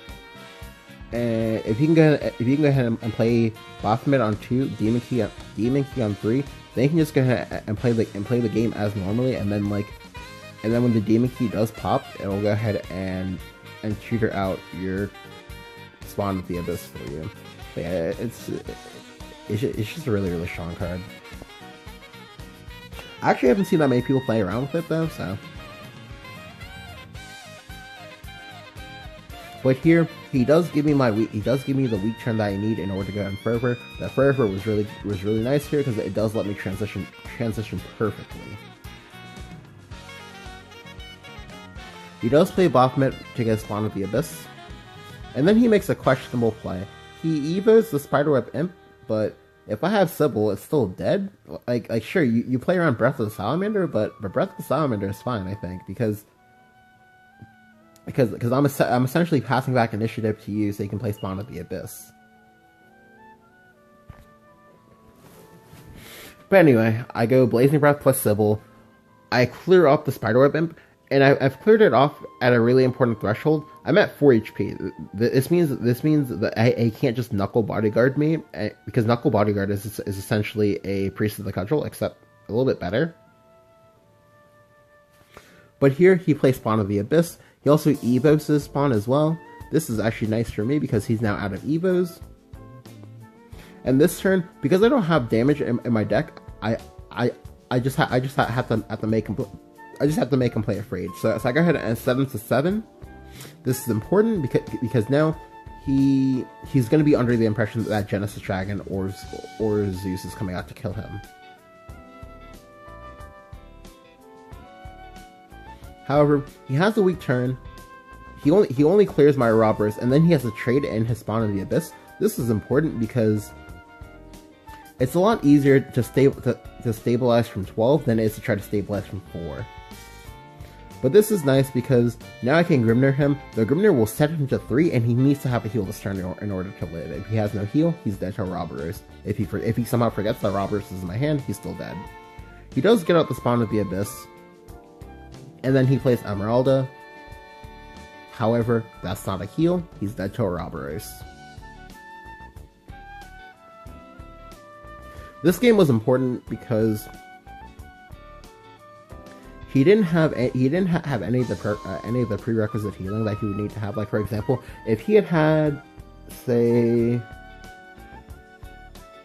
And if you can go ahead and play Baphomet on 2, Demon Key on 3, then you can just go ahead and play the game as normally, and then when the Demon Key does pop, it will go ahead and tutor out your Spawn of the Abyss for you. But yeah, it's just a really, really strong card. I actually haven't seen that many people play around with it though, so. But here, he does give me the weak turn that I need in order to go on Fervor. That Fervor was really nice here because it does let me transition perfectly. He does play Baphomet to get Spawn of the Abyss, and then he makes a questionable play. He evos the Spiderweb Imp, but if I have Sybil, it's still dead. Like sure, you play around Breath of the Salamander, but Breath of the Salamander is fine, I think, because I'm essentially passing back initiative to you so you can play Spawn of the Abyss. But anyway, I go Blazing Breath plus Sybil. I clear up the Spiderweb Imp, and I've cleared it off at a really important threshold. I'm at 4 HP. This means that I can't just Knuckle Bodyguard me, because Knuckle Bodyguard is essentially a Priest of the Cudgel, except a little bit better. But here, he plays Spawn of the Abyss. He also evos his Spawn as well. This is actually nice for me because he's now out of evos. And this turn, because I don't have damage in my deck, I just have to make him. I just have to make him play Afraid. So I go ahead and set him to 7. This is important because now he's going to be under the impression that Genesis Dragon or Zeus is coming out to kill him. However, he has a weak turn. He only clears my robbers, and then he has to trade in his Spawn of the Abyss. This is important because it's a lot easier to stabilize from 12 than it is to try to stabilize from 4. But this is nice because now I can Grimnir him. The Grimnir will set him to 3, and he needs to have a heal this turn in order to live. If he has no heal, he's dead to Robbers. If he somehow forgets that Robbers is in my hand, he's still dead. He does get out the Spawn of the Abyss, and then he plays Emeralda. However, that's not a heal. He's dead to Robbers. This game was important because he didn't have any of the prerequisite healing that he would need to have. Like, for example, if he had say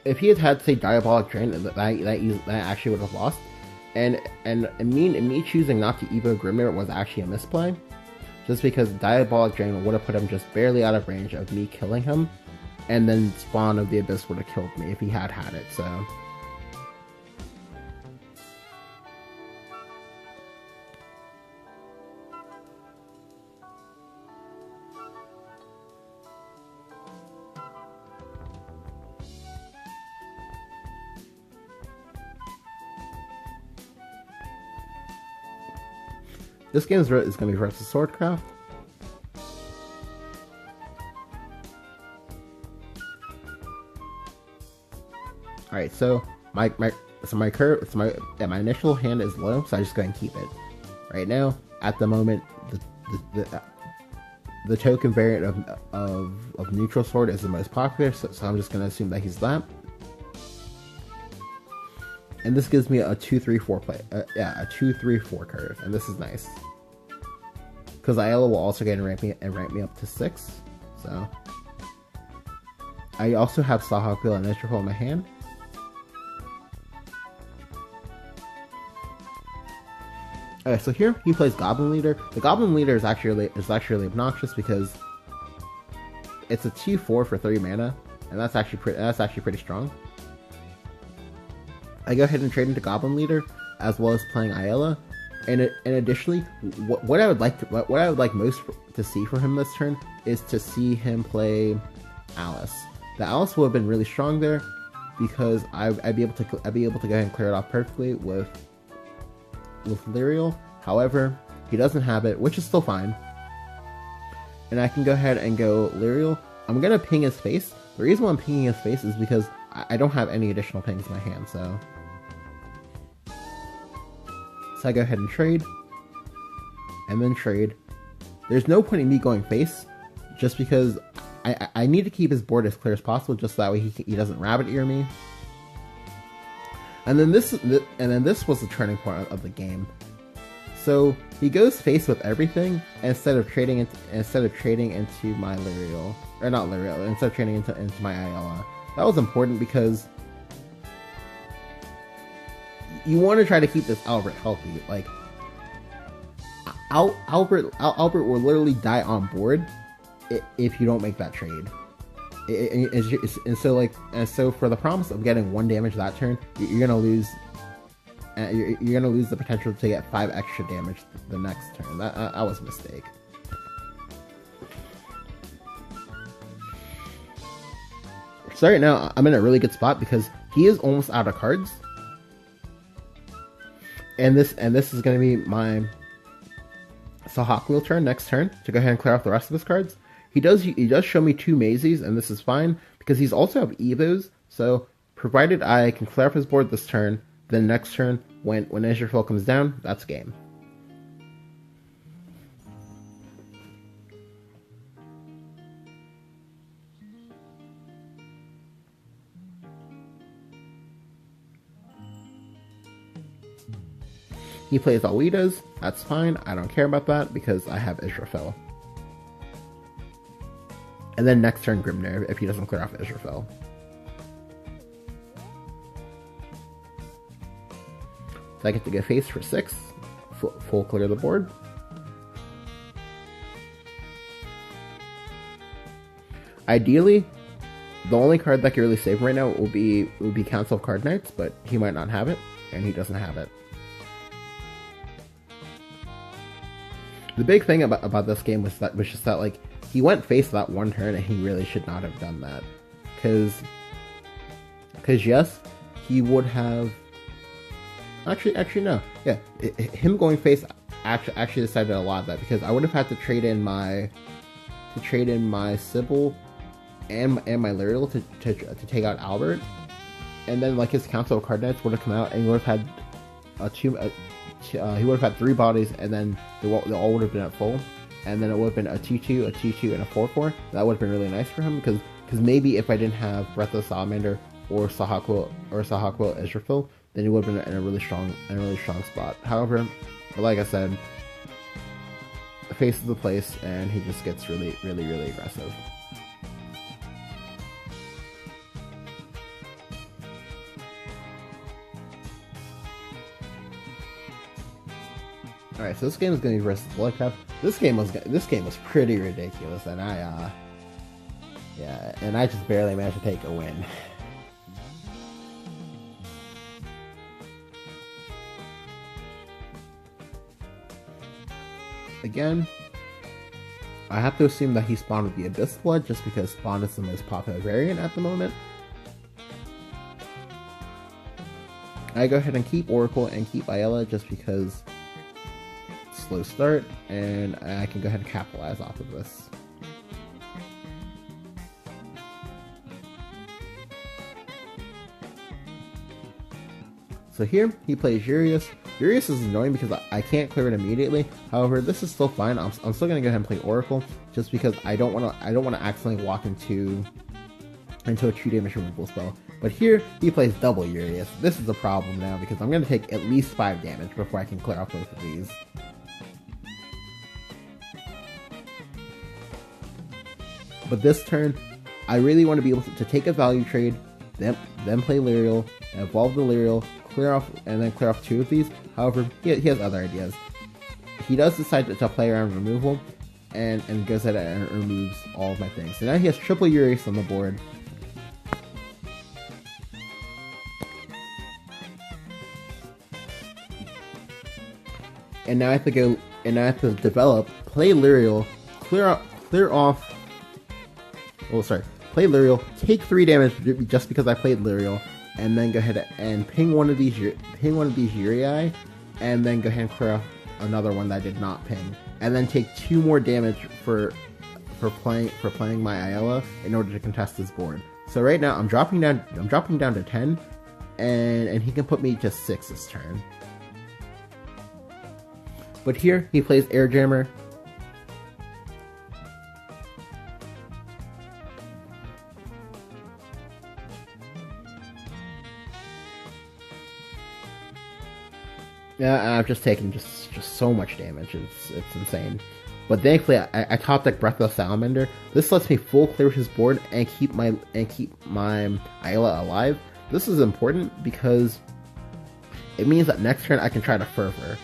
Diabolic Drain, that actually would have lost. And me choosing not to Evo Grimnir was actually a misplay, just because Diabolic Drain would have put him just barely out of range of me killing him, and then Spawn of the Abyss would have killed me if he had it. So. This game is going to be versus Swordcraft. Alright, so my initial hand is low, so I just go and keep it. Right now, at the moment, the token variant of Neutral Sword is the most popular, so I'm just going to assume that he's that. And this gives me a 2-3-4 play. Yeah, a 2-3-4 curve, and this is nice. Because Ayala will also get and rank me up to 6. So I also have Sahakville and Ezreal in my hand. Okay, so here he plays Goblin Leader. The Goblin Leader is actually obnoxious because it's a 2-4 for 3 mana, and that's actually pretty strong. I go ahead and trade into Goblin Leader as well as playing Ayala, and additionally, what I would like most to see for him this turn is to see him play Alice. The Alice would have been really strong there because I'd be able to go ahead and clear it off perfectly with Lyriel. However, he doesn't have it, which is still fine. And I can go ahead and go Lyriel. I'm gonna ping his face. The reason why I'm pinging his face is because I don't have any additional pings in my hand, so I go ahead and trade. And then trade. There's no point in me going face, just because I need to keep his board as clear as possible, just so that way he doesn't rabbit ear me. And then this was the turning point of the game. So he goes face with everything instead of trading into my Lyriel, or not Lyriel, instead of trading into my Ayala. That was important because you want to try to keep this Albert healthy. Like Albert will literally die on board if you don't make that trade. And so for the promise of getting 1 damage that turn, you're gonna lose. You're gonna lose the potential to get 5 extra damage the next turn. That was a mistake. So right now I'm in a really good spot because he is almost out of cards, and this is gonna be my Sahakville turn next turn to go ahead and clear off the rest of his cards. He does show me 2 Mazes, and this is fine because he's also have Evos. So provided I can clear up his board this turn, then next turn when Ezreal comes down, that's game. He plays Alwidas, that's fine. I don't care about that because I have Israfel. And then next turn Grimnir if he doesn't clear off Israfel. So I get to go face for 6, full clear the board. Ideally, the only card that can really save him right now would be Council of Card Knights, but he might not have it, and he doesn't have it. The big thing about this game was just that like he went face that 1 turn, and he really should not have done that, because yes, he would have. Actually no. Yeah, him going face actually decided a lot of that, because I would have had to trade in my Sybil and my Lyriel to take out Albert, and then like his Council of Card Knights would have come out, and he would have had he would have had 3 bodies, and then they all would have been at full, and then it would have been a 2/2, a 2/2, and a 4/4. That would have been really nice for him, because maybe if I didn't have Breath of the Salamander or Sahakville Ezreal, then he would have been in a really strong spot. However, like I said, the face is the place, and he just gets really aggressive. Alright, so this game is going to be versus Bloodcraft. This game was pretty ridiculous, and I just barely managed to take a win. Again, I have to assume that he spawned with the Abyss Blood, just because Spawn is the most popular variant at the moment. I go ahead and keep Oracle and keep Ayala just because slow start, and I can go ahead and capitalize off of this. So here, he plays Urius. Urias is annoying because I can't clear it immediately. However, this is still fine. I'm still gonna go ahead and play Oracle just because I don't want to accidentally walk into a 2 damage removal spell. But here he plays double Urias. This is a problem now because I'm gonna take at least 5 damage before I can clear off both of these. But this turn, I really want to be able to take a value trade, then play Lyrial, evolve the Lyrial, clear off 2 of these. However, he has other ideas. He does decide to play around removal, and goes ahead and removes all of my things. So now he has triple Urias on the board. And now I have to go, and I have to develop, play Lyrial, play Lyrial, take 3 damage just because I played Lyrial, and then go ahead and ping one of these Uri, and then go ahead and clear off another one that I did not ping, and then take 2 more damage for playing my Ayala in order to contest this board. So right now I'm dropping down to 10, and he can put me to 6 this turn. But here he plays Air Jammer. Yeah, I've just taken just so much damage. It's insane. But thankfully, I top deck Breathless Salamander. This lets me full clear his board and keep my Ayla alive. This is important because it means that next turn I can try to Fervor.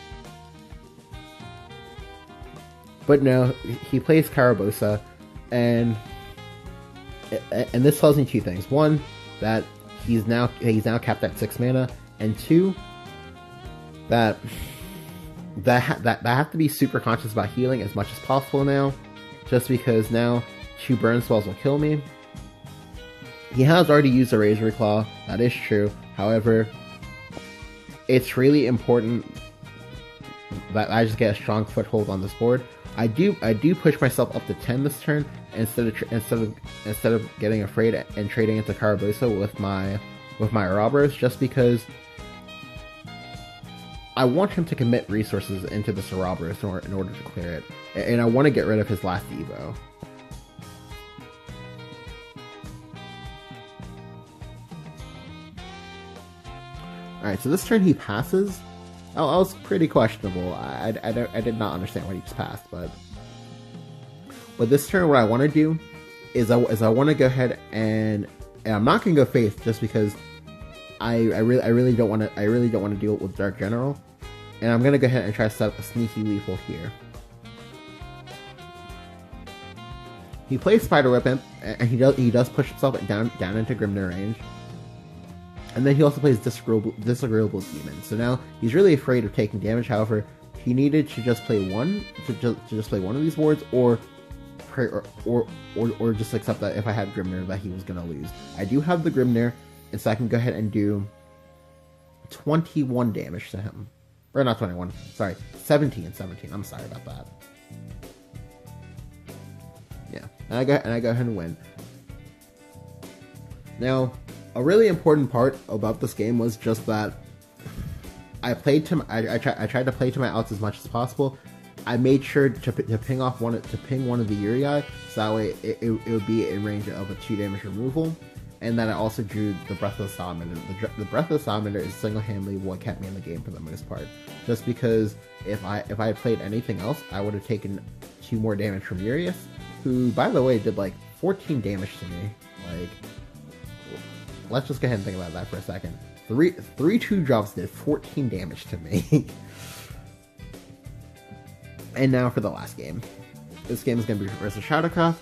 But no, he plays Carabosa, and this tells me 2 things. 1, that he's now capped at 6 mana, and 2, that I have to be super conscious about healing as much as possible now, just because now 2 burn spells will kill me. He has already used a Razor Claw, that is true. However, it's really important that I just get a strong foothold on this board. I do push myself up to 10 this turn instead of getting afraid and trading into Carabosa with my Ouroboros, just because I want him to commit resources into this Ouroboros in order to clear it, and I want to get rid of his last Evo. Alright, so this turn he passes. That was pretty questionable. I did not understand what he just passed, but this turn, what I want to do is I want to go ahead and I'm not gonna go Faith just because I really don't want to deal with Dark General, and I'm gonna go ahead and try to set up a sneaky lethal here. He plays Spiderweb Imp, and he does push himself down into Grimnir range. And then he also plays Disagreeable Demon. So now he's really afraid of taking damage. However, he needed to just play one of these wards, or just accept that if I had Grimnir that he was gonna lose. I do have the Grimnir, and so I can go ahead and do 21 damage to him. Or not 21, sorry, 17. I'm sorry about that. Yeah, and I go ahead and win. Now, a really important part about this game was just that I tried to play to my outs as much as possible. I made sure to ping one of the Uri, so that way it would be in range of a 2 damage removal, and then I also drew the Breathless Salamander. The Breathless Salamander is single-handedly what kept me in the game for the most part. Just because if I had played anything else, I would have taken 2 more damage from Urias, who, by the way, did like 14 damage to me. Like, let's just go ahead and think about that for a second. 3 2-drops did 14 damage to me. And now for the last game. This game is going to be versus Shadowcraft.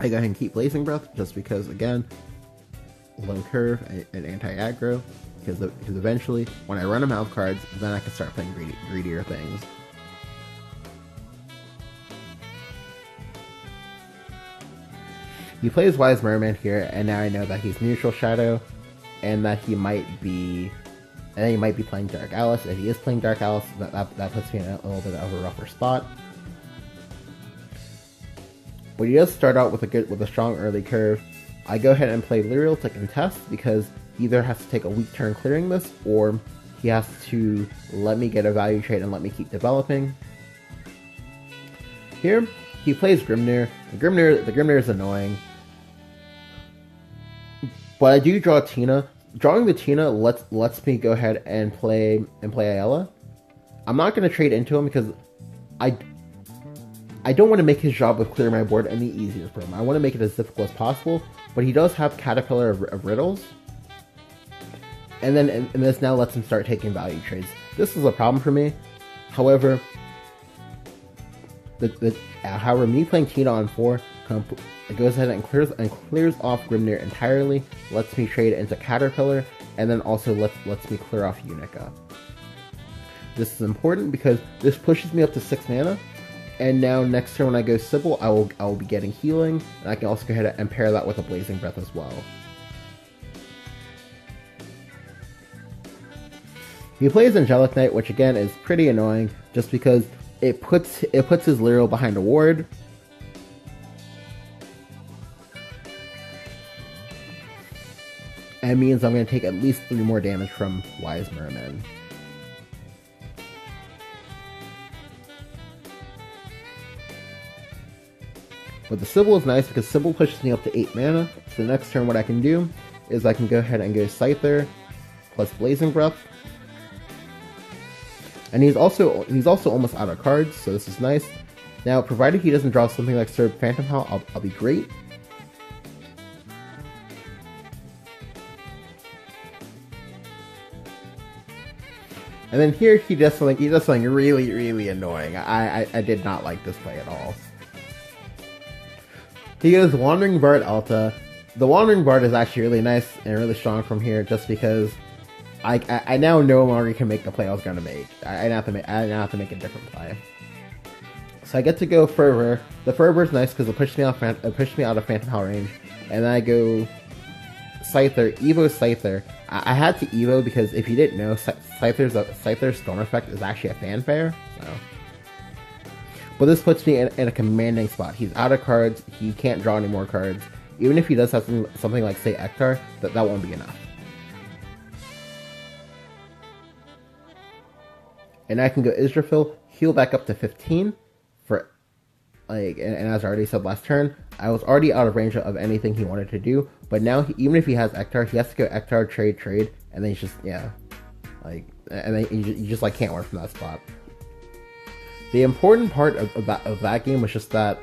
I go ahead and keep Blazing Breath, just because, again, low curve and anti-aggro, because eventually, when I run them out of cards, then I can start playing greedier things. He plays Wise Merman here, and now I know that he's neutral Shadow, and that he might be playing Dark Alice. If he is playing Dark Alice, that puts me in a little bit of a rougher spot. But he does start out with a strong early curve. I go ahead and play Lyriel to contest, because he either has to take a weak turn clearing this, or he has to let me get a value trade and let me keep developing. Here, he plays Grimnir. The Grimnir is annoying. But I do draw Tina. Drawing the Tina lets me go ahead and play Ayala. I'm not going to trade into him because I don't want to make his job of clearing my board any easier for him. I want to make it as difficult as possible, but he does have Caterpillar of Riddles. And this now lets him start taking value trades. This is a problem for me. However, me playing Tina on 4 it goes ahead and clears off Grimnir entirely, lets me trade into Caterpillar, and then also lets me clear off Unica. This is important because this pushes me up to 6 mana, and now next turn when I go Sybil, I will be getting healing, and I can also go ahead and pair that with a Blazing Breath as well. He plays Angelic Knight, which again is pretty annoying, just because it puts his Lyriel behind a ward. And means I'm going to take at least 3 more damage from Wise Merman. But the Sybil is nice because Sybil pushes me up to 8 mana. So the next turn what I can do is I can go ahead and go Scyther plus Blazing Breath. And he's also almost out of cards, so this is nice. Now, provided he doesn't draw something like Serb Phantom Howl, I'll be great. And then here he does something really, really annoying. I did not like this play at all. He goes Wandering Bard Alta. The Wandering Bard is actually really nice and really strong from here, just because I now no longer can make the play I was gonna make. I now have to make a different play. So I get to go Fervor. The Fervor is nice because it pushed me out of Phantom Howl range, and then I go Scyther, Evo Scyther. I had to Evo because if you didn't know, Scyther's Storm Effect is actually a fanfare. So, but this puts me in a commanding spot. He's out of cards. He can't draw any more cards. Even if he does have something like say Ektar, that won't be enough. And I can go Israfil, heal back up to 15 for and as I already said last turn, I was already out of range of anything he wanted to do. But now, even if he has Ektar, he has to go Ektar, trade, and then he's just, and then you just like can't work from that spot. The important part of that game was just that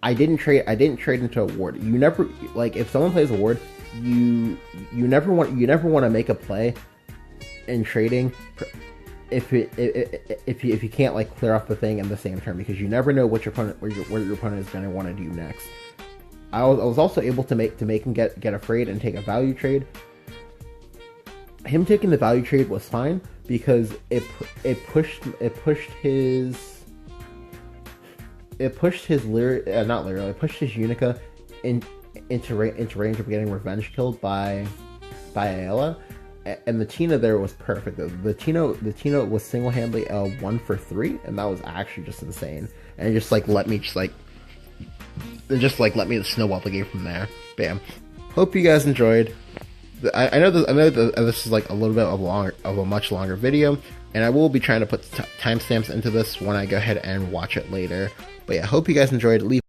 I didn't trade into a ward. You never, like, if someone plays a ward, you never want to make a play in trading if you can't like clear off the thing in the same turn, because you never know what your opponent is going to want to do next. I was also able to make him get afraid and take a value trade. Him taking the value trade was fine because it pushed his Unica into range of getting revenge killed by Ayala. And the Tina there was perfect. The Tina was single-handedly 1 for 3, and that was actually just insane. And it just let me snowball the game from there. Bam. Hope you guys enjoyed. I know this is like a little bit of a much longer video, and I will be trying to put timestamps into this when I go ahead and watch it later. But yeah, hope you guys enjoyed. Leave